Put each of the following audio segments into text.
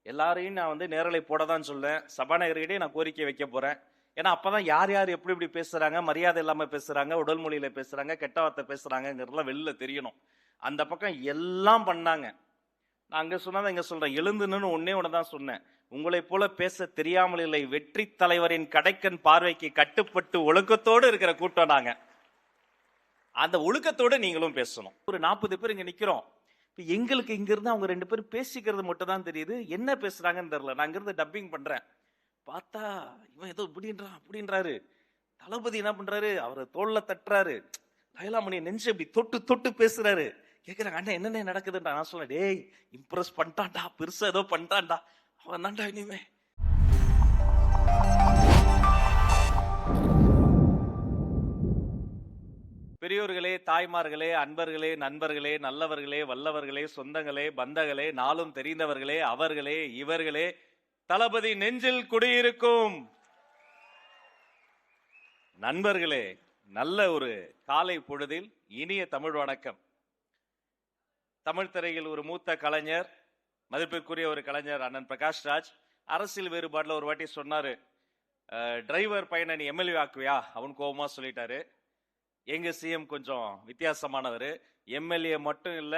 எல்லாரையும் நான் நேரலை போட தான் சொல்லுவேன். சபாநாயகர்கிட்டே நான் கோரிக்கை வைக்க போறேன். ஏன்னா அப்பதான் யார் யார் எப்படி எப்படி பேசுறாங்க, மரியாதை இல்லாம பேசுறாங்க, உடல் மொழியில பேசுறாங்க, கெட்ட வார்த்தை பேசுறாங்கிறதெல்லாம் வெளில தெரியணும். அந்த பக்கம் எல்லாம் பண்ணாங்க. நான் அங்க சொன்னதை இங்க சொல்றேன். எழுந்துன்னு ஒன்னே ஒண்ணுதான் சொன்னேன். உங்களை போல பேச தெரியாமல் இல்லை, வெற்றி தலைவரின் கடைக்கன் பார்வைக்கு கட்டுப்பட்டு ஒழுக்கத்தோடு இருக்கிற கூட்டம் நாங்க. அந்த ஒழுக்கத்தோடு நீங்களும் பேசணும். ஒரு 40 பேர் இங்க நிக்கிறோம். எங்களுக்கு இங்க இருந்து அவங்க 2 பேரும் பேசிக்கிறது மட்டும் தான் தெரியுது, என்ன பேசுறாங்கன்னு தெரியல. நான் இங்க இருந்து டப்பிங் பண்றேன். பார்த்தா இவன் ஏதோ இப்படின்றான் அப்படின்றாரு. தளபதி என்ன பண்றாரு, அவரை தோல்ல தட்டுறாரு. லைலாமணி நெஞ்சு இப்படி தொட்டு தொட்டு பேசுறாரு. கேக்குறாங்க, அண்ணன் என்னென்ன நடக்குதுன்றா. நான் சொல்ல, டேய் இம்ப்ரெஸ் பண்ணிட்டான்டா, பெருசா ஏதோ பண்ணிட்டான்டா, அவன் தான்டா இனிமே. பெரியோர்களே, தாய்மார்களே, அன்பர்களே, நண்பர்களே, நல்லவர்களே, வல்லவர்களே, சொந்தங்களே, பந்தங்களே, நாளும் தெரிந்தவர்களே, அவர்களே, இவர்களே, தளபதி நெஞ்சில் குடியிருக்கும் நண்பர்களே, நல்ல ஒரு காலை பொழுதில் இனிய தமிழ் வணக்கம். தமிழ் திரையில் ஒரு மூத்த கலைஞர், மதிப்பிற்குரிய ஒரு கலைஞர் அண்ணன் பிரகாஷ் ராஜ் அரசியல் வேறுபாடுல ஒரு வாட்டி சொன்னாரு, டிரைவர் பையனை நீ எம்எல்ஏ ஆக்குவியா? அவன் கோபமா சொல்லிட்டாரு. எங்க சிஎம் கொஞ்சம் வித்தியாசமானவர். எம்எல்ஏ மட்டும் இல்ல,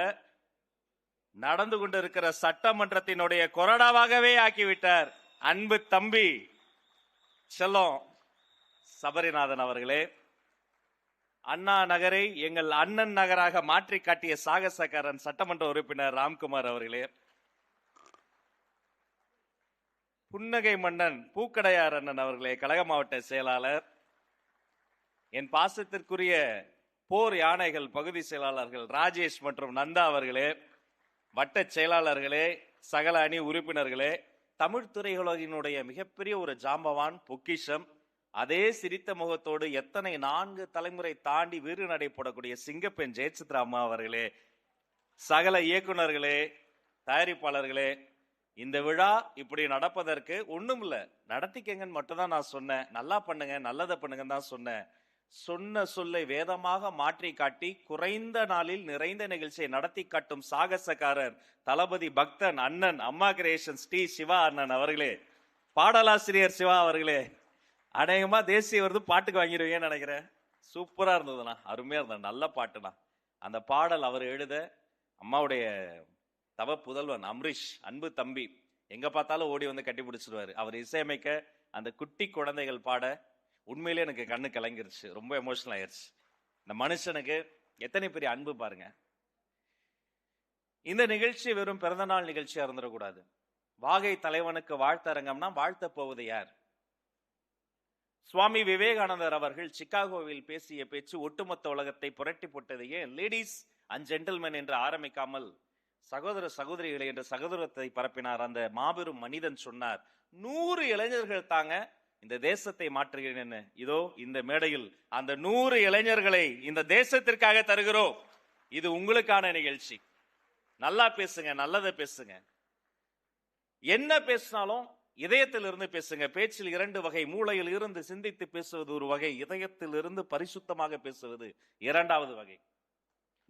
நடந்து கொண்டு இருக்கிற சட்டமன்றத்தினுடைய கொறடாவாகவே ஆக்கிவிட்டார். அன்பு தம்பி செல்லம் சபரிநாதன் அவர்களே, அண்ணா நகரை எங்கள் அண்ணன் நகராக மாற்றி காட்டிய சாகசக்காரன் சட்டமன்ற உறுப்பினர் ராம்குமார் அவர்களே, புன்னகை மன்னன் பூக்கடையார் அண்ணன் அவர்களே, கழக மாவட்ட செயலாளர், என் பாசத்திற்குரிய போர் யானைகள் பகுதி செயலாளர்கள் ராஜேஷ் மற்றும் நந்தா அவர்களே, வட்ட செயலாளர்களே, சகல அணி உறுப்பினர்களே, தமிழ் திரையுலகினுடைய மிகப்பெரிய ஒரு ஜாம்பவான் பொக்கிஷம், அதே சிரித்த முகத்தோடு எத்தனை 4 தலைமுறை தாண்டி வீறு நடை போடக்கூடிய சிங்கப்பெண் ஜெயசித்ரா அம்மா அவர்களே, சகல இயக்குநர்களே, தயாரிப்பாளர்களே, இந்த விழா இப்படி நடப்பதற்கு ஒண்ணும் இல்ல, நடத்திக்கங்கன்னு மட்டும் தான் நான் சொன்னேன். நல்லா பண்ணுங்க, நல்லதை பண்ணுங்கன்னு தான் சொன்னேன். சொன்ன சொல்லை வேதமாக மாற்றி காட்டி குறைந்த நாளில் நிறைந்த நிகழ்ச்சியை நடத்தி காட்டும் சாகசக்காரர் தளபதி பக்தன் அண்ணன் அம்மா கிரியேஷன்ஸ் டி சிவா அண்ணன் அவர்களே, பாடலாசிரியர் சிவா அவர்களே, அநேகமா தேசிய விருது பாட்டுக்கு வாங்கிடுவீங்கன்னு நினைக்கிறேன். சூப்பரா இருந்ததுண்ணா, அருமையா இருந்தது, நல்ல பாட்டுண்ணா. அந்த பாடல் அவர் எழுத அம்மாவுடைய தவ புதல்வன் அம்ரீஷ், அன்பு தம்பி, எங்க பார்த்தாலும் ஓடி வந்து கட்டி பிடிச்சிருவாரு. அவர் இசையமைக்க அந்த குட்டி குழந்தைகள் பாட உண்மையிலே எனக்கு கண்ணு கலங்கிருச்சு, ரொம்ப எமோஷனல் ஆயிருச்சு. இந்த மனுஷனுக்கு எத்தனை பெரிய அன்பு பாருங்க. இந்த நிகழ்ச்சி வெறும் பிறந்தநாள் நிகழ்ச்சியா இருந்துடக்கூடாது. வாகை தலைவனுக்கு வாழ்த்தரங்கம்னா வாழ்த்த போவது யார்? சுவாமி விவேகானந்தர் அவர்கள் சிகாகோவில் பேசிய பேச்சு ஒட்டுமொத்த உலகத்தை புரட்டி போட்டதையே லேடிஸ் அண்ட் ஜென்டில்மென் என்று ஆரம்பிக்காமல் சகோதர சகோதரிகளை என்று சகோதரத்தை பரப்பினார். அந்த மாபெரும் மனிதன் சொன்னார், 100 இளைஞர்கள் தாங்க இந்த தேசத்தை மாற்றுகிறேன். இதோ இந்த மேடையில் அந்த 100 இளைஞர்களை இந்த தேசத்திற்காக தருகிறோம். இது உங்களுக்கான நிகழ்ச்சி. நல்லா பேசுங்க, நல்லதை பேசுங்க. என்ன பேசினாலும் இதயத்தில் இருந்து பேசுங்க. பேச்சில் 2 வகை, மூளையில் இருந்து சிந்தித்து பேசுவது ஒரு வகை, இதயத்தில் இருந்து பரிசுத்தமாக பேசுவது 2வது வகை.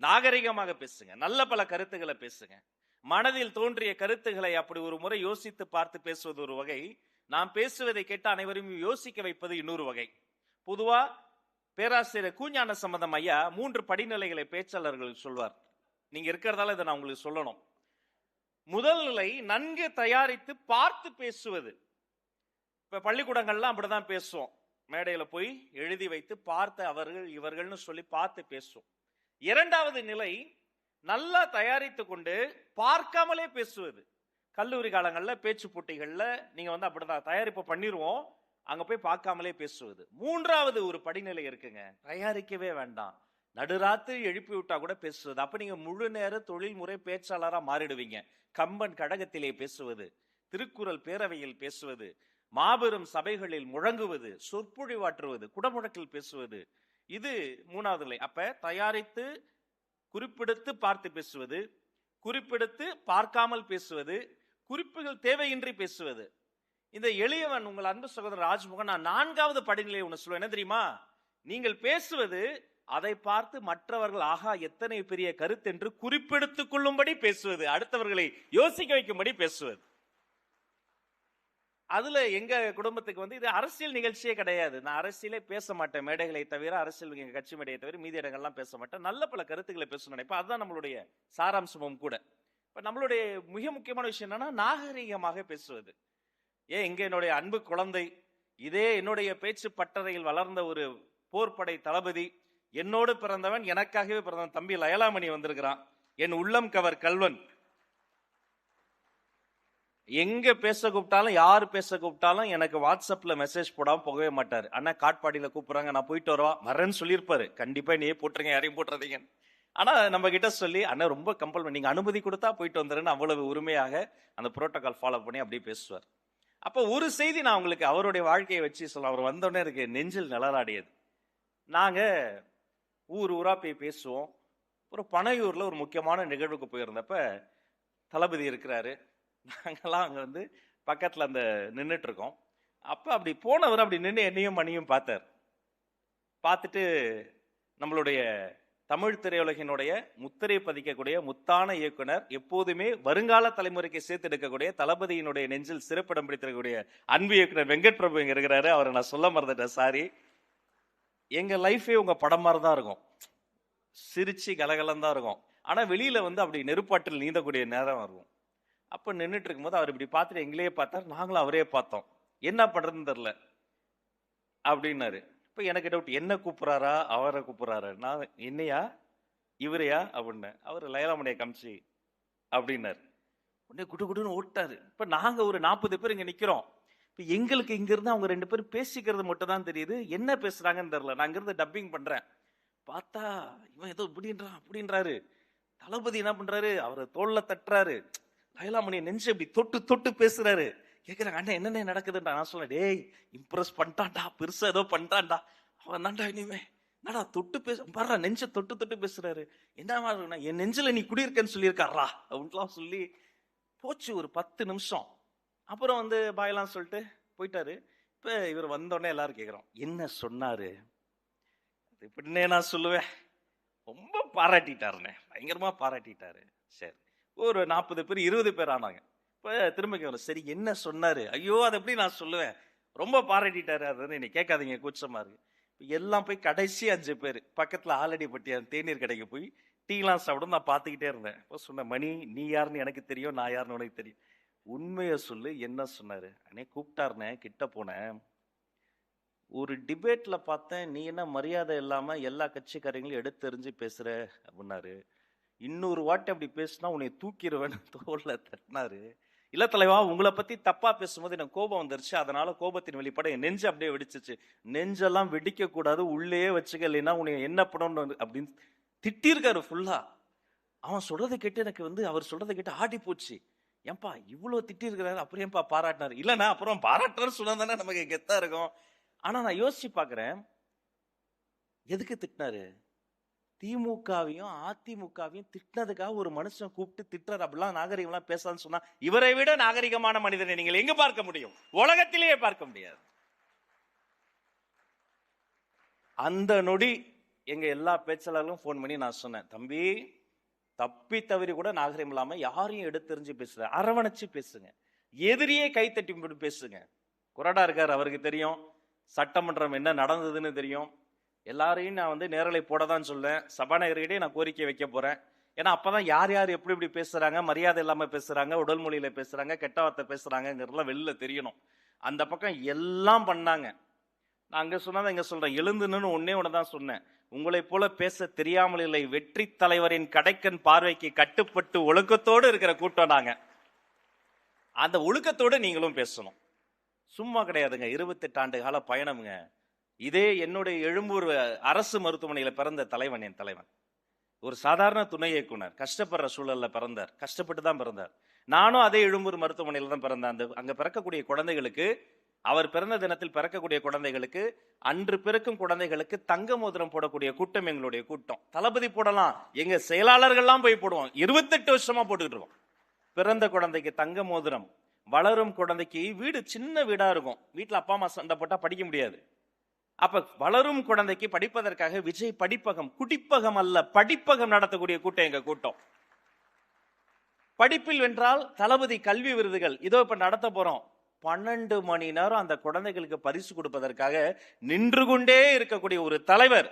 நாகரிகமாக பேசுங்க, நல்ல பல கருத்துக்களை பேசுங்க. மனதில் தோன்றிய கருத்துக்களை அப்படி ஒரு முறை யோசித்து பார்த்து பேசுவது ஒரு வகை. நாம் பேசுவதை கேட்டு அனைவரும் யோசிக்க வைப்பது இன்னொரு வகை. பொதுவா பேராசிரியர் கூஞான சம்பந்தம் ஐயா 3 படிநிலைகளை பேச்சாளர்கள் சொல்வார். நீங்க இருக்கிறதால இதை நான் உங்களுக்கு சொல்லணும். முதல் நிலை நன்கு தயாரித்து பார்த்து பேசுவது. இப்ப பள்ளிக்கூடங்கள்லாம் அப்படிதான் பேசுவோம். மேடையில போய் எழுதி வைத்து பார்த்து அவர்கள் இவர்கள்னு சொல்லி பார்த்து பேசுவோம். 2வது நிலை நல்லா தயாரித்து கொண்டு பார்க்காமலே பேசுவது. கல்லூரி காலங்களில் பேச்சு போட்டிகள்ல நீங்க அப்படிதான் தயாரிப்பு பண்ணிடுவோம், அங்க போய் பார்க்காமலே பேசுவது. 3வது ஒரு படிநிலை இருக்குங்க, தயாரிக்கவே வேண்டாம், நடுராத்திரி எழுப்பி விட்டா கூட பேசுவது. அப்ப நீங்க முழு நேர தொழில்முறை பேச்சாளரா மாறிடுவீங்க. கம்பன் கடகத்திலே பேசுவது, திருக்குறள் பேரவையில் பேசுவது, மாபெரும் சபைகளில் முழங்குவது, சொற்பொழிவாற்றுவது, குடமுழக்கில் பேசுவது. இது 3வது நிலை. அப்ப தயாரித்து குறிப்பெடுத்து பார்த்து பேசுவது, குறிப்பெடுத்து பார்க்காமல் பேசுவது, குறிப்புகள் தேவையின்றி பேசுவது. இந்த எளியவன் உங்கள் அன்பு சகோதரர் ராஜ்மோகன் நான் 4வது படிநிலை ஒன்று சொல்லுவேன். என்ன தெரியுமா? நீங்கள் பேசுவது அதை பார்த்து மற்றவர்கள் ஆகா எத்தனை பெரிய கருத்து என்று குறிப்பெடுத்துக் கொள்ளும்படி பேசுவது, அடுத்தவர்களை யோசிக்க வைக்கும்படி பேசுவது. அதுல எங்க குடும்பத்துக்கு வந்து இது அரசியல் நிகழ்ச்சியே கிடையாது. நான் அரசியலே பேச மாட்டேன். மேடைகளை தவிர, அரசியல் எங்க கட்சி மேடையை தவிர மீதி இடங்கள்லாம் பேச மாட்டேன். நல்ல பல கருத்துக்களை பேசணும்னு நினைப்பேன். அதுதான் நம்மளுடைய சாராம்சமும் கூட. இப்ப நம்மளுடைய மிக முக்கியமான விஷயம் என்னன்னா, நாகரீகமாக பேசுவது. இங்க என்னுடைய அன்பு குழந்தை, இதே என்னுடைய பேச்சு பட்டறையில் வளர்ந்த ஒரு போர்படை தளபதி, என்னோடு பிறந்தவன், எனக்காகவே பிறந்தவன் தம்பி லயலாமணி வந்திருக்கிறான். என் உள்ளம் கவர் கல்வன். எங்க பேச கூப்பிட்டாலும், யாரு பேச கூப்பிட்டாலும் எனக்கு வாட்ஸ்அப்ல மெசேஜ் போடாம போகவே மாட்டாரு. அண்ணா காட்பாடியில கூப்பிடுறாங்க, நான் போயிட்டு வரேன்னு சொல்லியிருப்பாரு. கண்டிப்பா நீயே போட்டுருங்க, யாரையும் போட்டுறதீங்க. ஆனா நம்ம கிட்ட சொல்லி, அண்ணா ரொம்ப கம்பல் பண்ணி, நீங்க அனுமதி கொடுத்தா போயிட்டு வந்துருன்னு அவ்வளவு உரிமையாக அந்த புரோட்டோகால் ஃபாலோ பண்ணி அப்படியே பேசுவார். அப்போ ஒரு செய்தி நான் உங்களுக்கு அவருடைய வாழ்க்கையை வச்சு சொல்ல, அவர் வந்தோடனே இருக்கு நெஞ்சில் நிழலாடியது. நாங்க ஊர் ஊரா போய் பேசுவோம். ஒரு பனையூர்ல ஒரு முக்கியமான நிகழ்வுக்கு போயிருந்தப்ப தளபதி இருக்கிறாரு. நாங்கெல்லாம் அங்க வந்து பக்கத்துல அந்த நின்றுட்டு இருக்கோம். அப்ப அப்படி போனவர் அப்படி நின்று என்னையும் மணியும் பார்த்தார். பார்த்துட்டு நம்மளுடைய தமிழ் திரையுலகினுடைய முத்திரை பதிக்கக்கூடிய முத்தான இயக்குனர், எப்போதுமே வருங்கால தலைமுறைக்கு சேர்த்து எடுக்கக்கூடிய தளபதியினுடைய நெஞ்சில் சிறப்பிடம் பிடித்திருக்கக்கூடிய அன்பு இயக்குனர் வெங்கட் பிரபு இங்க இருக்கிறாரு. அவரை நான் சொல்ல மறந்துட்டேன், சாரி. எங்க லைஃபே உங்க படம் மாதிரி தான் இருக்கும். சிரிச்சு கலகலம் தான் இருக்கும். ஆனா வெளியில வந்து அப்படி நெருப்பாட்டில் நீந்தக்கூடிய நேரம் இருக்கும். அப்ப நின்றுட்டு இருக்கும்போது அவர் இப்படி பார்த்துட்டு எங்களையே பார்த்தார், நாங்களும் அவரே பார்த்தோம். என்ன பண்றதுன்னு தெரியல அப்படின்னாரு. இப்ப எனக்கு டவுட், என்ன கூப்பிடுறாரா அவரை கூப்பிடுறாரு? நான் என்னையா இவரையா அப்படின்னேன். அவர் லயலாமணியை காமிச்சு அப்படின்னாரு. உடனே குடு குடுன்னு ஓட்டாரு. இப்ப நாங்க ஒரு 40 பேர் இங்க நிக்கிறோம். இப்ப எங்களுக்கு இங்க இருந்து அவங்க 2 பேரும் பேசிக்கிறது மட்டும் தான் தெரியுது, என்ன பேசுறாங்கன்னு தெரியல. நான் இங்கிருந்து டப்பிங் பண்றேன். பார்த்தா இவன் ஏதோ இப்படின்றான் அப்படின்றாரு. தளபதி என்ன பண்றாரு, அவரை தோல்ல தட்டுறாரு. லயலாமணியை நெஞ்சு இப்படி தொட்டு தொட்டு பேசுறாரு. கேக்குறாங்க, அண்ணன் என்னென்ன நடக்குதுன்றா. நான் சொல்ல, டேய் இம்ப்ரெஸ் பண்ணிட்டான்டா, பெருசா ஏதோ பண்ணிட்டான்டா, அவன் தான்டா இனிமே என்னடா தொட்டு பேச பாரு, நெஞ்ச தொட்டு தொட்டு பேசுறாரு. என்ன என் நெஞ்சில நீ குடியிருக்கன்னு சொல்லியிருக்காரா அப்படின்லாம் சொல்லி போச்சு ஒரு 10 நிமிஷம். அப்புறம் வந்து பாயெல்லாம் சொல்லிட்டு போயிட்டாரு. இப்ப இவர் வந்தோடனே எல்லாரும் கேக்குறோம், என்ன சொன்னாரு? இப்படின்னே நான் சொல்லுவேன், ரொம்ப பாராட்டிட்டாருண்ணே, பயங்கரமா பாராட்டிட்டாரு. சரி, ஒரு 40 பேர் 20 பேர் ஆனாங்க. இப்ப திரும்ப கேட்கணும், சரி என்ன சொன்னாரு? ஐயோ அதை எப்படி நான் சொல்லுவேன், ரொம்ப பாராட்டிட்டாரு. அது நீ கேட்காதீங்க, கூச்சமா இருக்கு. எல்லாம் போய் கடைசி 5 பேர் பக்கத்துல ஆலடி பட்டியா தேநீர் கடைக்கு போய் டீலாம் சாப்பிடும். நான் பார்த்துக்கிட்டே இருந்தேன். இப்போ சொன்ன, மணி நீ யாருன்னு எனக்கு தெரியும், நான் யாருன்னு உனக்கு தெரியும், உண்மையை சொல்லு, என்ன சொன்னாரு? அண்ணே கூப்பிட்டாருனே, கிட்ட போனேன், ஒரு டிபேட்ல பார்த்தேன், நீ என்ன மரியாதை இல்லாம எல்லா கட்சிக்காரங்களையும் எடுத்து எறிஞ்சு பேசுற அப்படின்னாரு. இன்னொரு வாட்டி அப்படி பேசினா உன்னை தூக்கிடுவேன்னு தோல்ல தட்டினாரு. இல்ல தலைவா, உங்களை பத்தி தப்பா பேசும்போது எனக்கு கோபம் வந்துருச்சு, அதனால கோபத்தின் வெளிப்பாடு என் நெஞ்சு அப்படியே வெடிச்சிச்சு. நெஞ்செல்லாம் வெடிக்க கூடாது, உள்ளேயே வச்சுக்க, இல்லைன்னா உன்னை என்ன பண்ணணும் அப்படின்னு திட்டிருக்காரு ஃபுல்லா. அவன் சொல்றதை கேட்டு எனக்கு வந்து, அவர் சொல்றதை கேட்டு ஆடி போச்சு. ஏன்பா இவ்வளவு திட்டி இருக்கிறாரு, அப்புறம் ஏன்பா பாராட்டினாரு? இல்லைன்னா அப்புறம் பாராட்டுறாரு சொன்னா தானே நமக்கு கெத்தா இருக்கும். ஆனா நான் யோசிச்சு பாக்குறேன், எதுக்கு திட்டினாரு? திமுகவையும் அதிமுகவையும் திட்டினதுக்காக ஒரு மனுஷன் கூப்பிட்டு திட்டுறாரு. அப்படிலாம் நாகரிகம்லாம் பேசான்னு சொன்னா, இவரை விட நாகரிகமான மனிதனை நீங்கள் எங்க பார்க்க முடியும்? உலகத்திலேயே பார்க்க முடியாது. அந்த நொடி எங்க எல்லா பேச்சாளர்களும் போன் பண்ணி நான் சொன்னேன், தம்பி தப்பி தவறி கூட நாகரிகம் இல்லாம யாரையும் எடுத்தெறிஞ்சு பேசுற, அரவணைச்சு பேசுங்க, எதிரியே கை தட்டி பேசுங்க. குரடா இருக்காரு, அவருக்கு தெரியும் சட்டமன்றம் என்ன நடந்ததுன்னு தெரியும். எல்லாரையும் நான் வந்து நேரலை போட தான் சொல்லேன். சபாநாயகர்கிட்டே நான் கோரிக்கை வைக்க போறேன். ஏன்னா அப்பதான் யார் யார் எப்படி எப்படி பேசுறாங்க, மரியாதை இல்லாம பேசுறாங்க, உடல் மொழியில பேசுறாங்க, கெட்ட வார்த்தை பேசுறாங்கிறதுலாம் வெளில தெரியணும். அந்த பக்கம் எல்லாம் பண்ணாங்க. நான் அங்க சொன்னதை இங்க சொல்றேன், எழுந்துன்னு ஒன்னே ஒண்ணுதான் சொன்னேன், உங்களை போல பேச தெரியாமல் இல்லை, வெற்றி தலைவரின் கடைக்கன் பார்வைக்கு கட்டுப்பட்டு ஒழுக்கத்தோடு இருக்கிற கூட்டம் நாங்க. அந்த ஒழுக்கத்தோடு நீங்களும் பேசணும். சும்மா கிடையாதுங்க, 28 ஆண்டு கால பயணம்ங்க. இதே என்னுடைய எழும்பூர் அரசு மருத்துவமனையில பிறந்த தலைவன், என் தலைவன் ஒரு சாதாரண துணை இயக்குனர், கஷ்டப்படுற சூழல்ல பிறந்தார், கஷ்டப்பட்டு தான் பிறந்தார். நானும் அதே எழும்பூர் மருத்துவமனையில தான் பிறந்தேன். அங்க பிறக்கக்கூடிய குழந்தைகளுக்கு, அவர் பிறந்த தினத்தில் பிறக்கக்கூடிய குழந்தைகளுக்கு, அன்று பிறக்கும் குழந்தைகளுக்கு தங்க மோதிரம் போடக்கூடிய கூட்டம் எங்களுடைய கூட்டம். தளபதி போடலாம், எங்க செயலாளர்கள்லாம் போய் போடுவோம். 28 வருஷமா போட்டுக்கிட்டு இருக்கோம். பிறந்த குழந்தைக்கு தங்க மோதிரம், வளரும் குழந்தைக்கு வீடு சின்ன வீடா இருக்கும், வீட்டுல அப்பா அம்மா சண்டை போட்டா படிக்க முடியாது. அப்ப வளரும் குழந்தைக்கு படிப்பதற்காக விஜய் படிப்பகம், குடிப்பகம் அல்ல படிப்பகம் நடத்தக்கூடிய கூட்டம் எங்க கூட்டம். படிப்பில் வென்றால் தளபதி கல்வி விருதுகள் இதோ இப்ப நடத்த போறோம். 12 மணி நேரம் அந்த குழந்தைகளுக்கு பரிசு கொடுப்பதற்காக நின்று கொண்டே இருக்கக்கூடிய ஒரு தலைவர்,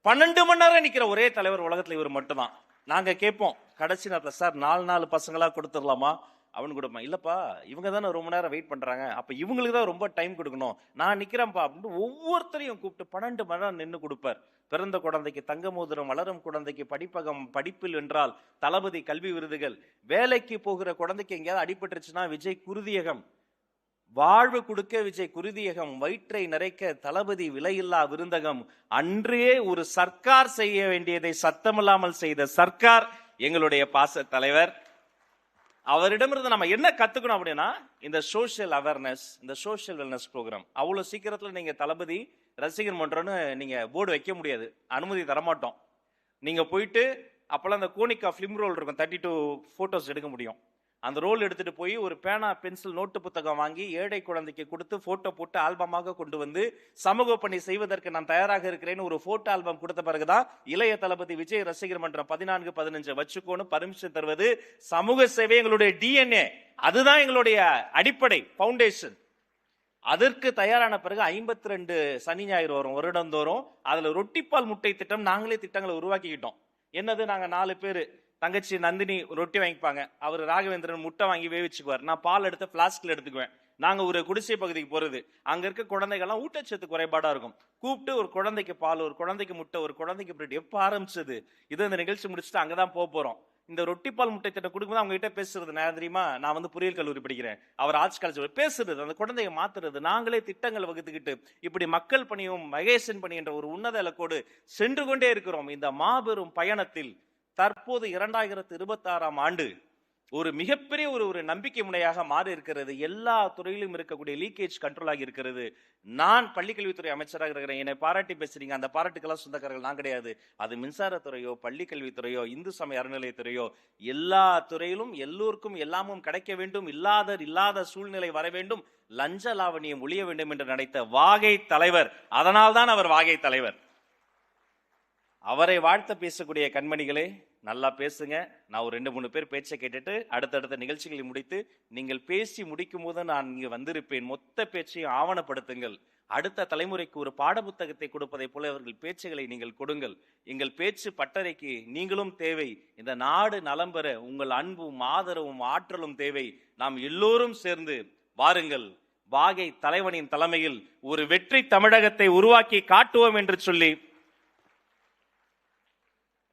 12 மணி நேரம் நிக்கிற ஒரே தலைவர் உலகத்துல இவர் மட்டும்தான். நாங்க கேட்போம் கடைசி நேரத்துல, சார் 4 பசங்களா கொடுத்துடலாமா? அவனு கொடுப்பான், இல்லப்பா இவங்க தானே ரொம்ப நேரம் வெயிட் பண்றாங்க, அப்ப இவங்களுக்கு தான் ரொம்ப டைம் கொடுக்கணும், நான் நிக்கிறேன்ப்பா அப்படின்னு ஒவ்வொருத்தரையும் கூப்பிட்டு 12 மணி நேரம் நின்று கொடுப்பார். பிறந்த குழந்தைக்கு தங்க மோதிரம், வளரும் குழந்தைக்கு படிப்பகம், படிப்பில் வென்றால் தளபதி கல்வி விருதுகள், வேலைக்கு போகிற குழந்தைக்கு எங்கேயாவது அடிபட்டுருச்சுன்னா விஜய் குருதியகம், வாழ்வு கொடுக்க விஜய் குருதியகம், வயிற்றை நிறைக்க தளபதி விலையில்லா விருந்தகம். அன்றே ஒரு சர்க்கார் செய்ய வேண்டியதை சத்தமில்லாமல் செய்த சர்க்கார் எங்களுடைய பாச தலைவர். அவரிடமிருந்து நம்ம என்ன கத்துக்கணும் அப்படின்னா, இந்த சோசியல் அவேர்னஸ், இந்த சோசியல் வெல்னஸ் ப்ரோக்ராம் அவ்வளவு சீக்கிரத்துல நீங்க தளபதி ரசிகர் மன்றம்னு நீங்க போர்டு வைக்க முடியாது, அனுமதி தரமாட்டோம். நீங்க போயிட்டு அப்பெல்லாம் அந்த கோனிகா பிலிம் ரோல் இருக்கும், 32 போட்டோஸ் எடுக்க முடியும். அந்த ரோல் எடுத்துட்டு போய் ஒரு பேனா, பென்சில், நோட்டு புத்தகம் வாங்கி ஏழை குழந்தைக்கு கொடுத்து போட்டோ போட்டு ஆல்பமாக கொண்டு வந்து சமூக பணி செய்வதற்கு நான் தயாராக இருக்கிறேன்னு ஒரு போட்டோ ஆல்பம் கொடுத்த பிறகுதான் இளைய தளபதி விஜய் ரசிகர் மன்றம் 14-15 வச்சுக்கோன்னு பர்மிஷன் தருவது. சமூக சேவை எங்களுடைய டிஎன்ஏ, அதுதான் எங்களுடைய அடிப்படை பவுண்டேஷன். அதற்கு தயாரான பிறகு 52 சனி ஞாயிறு வரும் வருடந்தோறும். அதுல ரொட்டிப்பால் முட்டை திட்டம் நாங்களே திட்டங்களை உருவாக்கிக்கிட்டோம். என்னது, நாங்க 4 பேரு, தங்கச்சி நந்தினி ரொட்டி வாங்கிப்பாங்க, அவர் ராகவேந்திரன் முட்டை வாங்கி வேவிச்சுக்குவார், நான் பால் எடுத்து பிளாஸ்க்ல எடுத்துக்குவேன். நாங்க ஒரு குடிசை பகுதிக்கு போறது, அங்க இருக்க குழந்தைகள்லாம் ஊட்டச்சத்து குறைபாடா இருக்கும், கூப்பிட்டு ஒரு குழந்தைக்கு பால், ஒரு குழந்தைக்கு முட்டை, ஒரு குழந்தைக்கு பிரெட். எப்ப ஆரம்பிச்சது இது? இந்த நிகழ்ச்சி முடிச்சுட்டு அங்கதான் போறோம். இந்த ரொட்டிப்பால் முட்டை திட்டம் கொடுக்கும்போது அவங்க கிட்ட பேசுறது நான் தெரியுமா, நான் வந்து பொறியியல் கல்லூரி படிக்கிறேன், அவர் ஆர்ட்ஸ் காலேஜ், பேசுறது, அந்த குழந்தைய மாத்துறது, நாங்களே திட்டங்கள் வகுத்துக்கிட்டு இப்படி மக்கள் பணியும் மகேசன் பணி என்ற ஒரு உன்னத இலக்கோடு சென்று கொண்டே இருக்கிறோம். இந்த மாபெரும் பயணத்தில் தற்போது 2026ஆம் ஆண்டு ஒரு மிகப்பெரிய ஒரு நம்பிக்கை முனையாக மாறி இருக்கிறது. எல்லா துறையிலும் இருக்கக்கூடிய லீக்கேஜ் கண்ட்ரோல் ஆகி இருக்கிறது. நான் பள்ளிக்கல்வித்துறை அமைச்சராக இருக்கிறேன், என்னை பாராட்டி பேசுறீங்க, அந்த பாராட்டுக்கெல்லாம் சொந்தக்காரர்கள் நான் கிடையாது. அது மின்சாரத்துறையோ, பள்ளிக்கல்வித்துறையோ, இந்து சமய அறநிலையத்துறையோ, எல்லா துறையிலும் எல்லோருக்கும் எல்லாமும் கிடைக்க வேண்டும், இல்லாத சூழ்நிலை வர வேண்டும், லஞ்ச லாவணியம் ஒழிய வேண்டும் என்று நினைத்த வாகை தலைவர். அதனால்தான் அவர் வாகை தலைவர். அவரை வாழ்த்த பேசக்கூடிய கண்மணிகளே, நல்லா பேசுங்க. நான் ஒரு 2-3 பேர் பேச்சை கேட்டுட்டு அடுத்தடுத்த நிகழ்ச்சிகளை முடித்து, நீங்கள் பேசி முடிக்கும் போது நான் இங்கு வந்திருப்பேன். மொத்த பேச்சையும் ஆவணப்படுத்துங்கள். அடுத்த தலைமுறைக்கு ஒரு பாட புத்தகத்தை கொடுப்பதை போல அவர்கள் பேச்சுகளை நீங்கள் கொடுங்கள். எங்கள் பேச்சு பட்டறைக்கு நீங்களும் தேவை. இந்த நாடு நலம் பெற உங்கள் அன்பும் ஆதரவும் ஆற்றலும் தேவை. நாம் எல்லோரும் சேர்ந்து வாருங்கள், வாகை தலைவனின் தலைமையில் ஒரு வெற்றி தமிழகத்தை உருவாக்கி காட்டுவோம் என்று சொல்லி,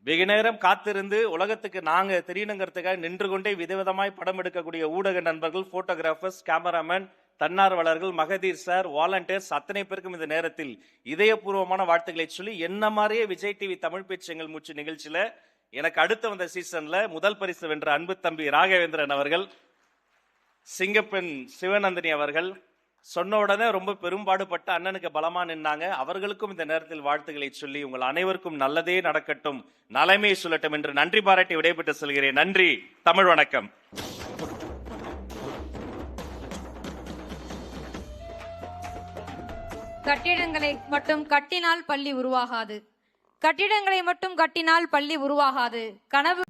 வெகு நேரம் காத்திருந்து உலகத்துக்கு நாங்க தெரியணுங்கிறதுக்காக நின்று கொண்டே விதவிதமாய் படம் எடுக்கக்கூடிய ஊடக நண்பர்கள், போட்டோகிராஃபர்ஸ், கேமராமேன், தன்னார்வலர்கள், மகதீர் சார், வாலண்டியர்ஸ், அத்தனை பேருக்கும் இந்த நேரத்தில் இதயபூர்வமான வாழ்த்துக்களை சொல்லி, என்ன மாதிரியே விஜய் டிவி தமிழ் பேச்சு எங்கள் மூச்சு நிகழ்ச்சியில எனக்கு அடுத்து வந்த சீசன்ல முதல் பரிசு வென்ற அன்பு தம்பி ராகவேந்திரன் அவர்கள், சிங்கப்பெண் சிவநந்தினி அவர்கள் சொன்ன உடனே ரொம்ப பெரும்பாடுபட்டு அண்ணனுக்கு பலமா நின்னாங்க. அவர்களுக்கும் இந்த நேரத்தில் வாழ்த்துக்களை சொல்லி, உங்கள் அனைவருக்கும் நல்லதே நடக்கட்டும், நலமே சொல்லட்டும் என்று நன்றி பாராட்டி விடைபெற்று செல்கிறேன். நன்றி, தமிழ் வணக்கம். கட்டிடங்களை மட்டும் கட்டினால் பள்ளி உருவாகாது, கட்டிடங்களை மட்டும் கட்டினால் பள்ளி உருவாகாது, கனவு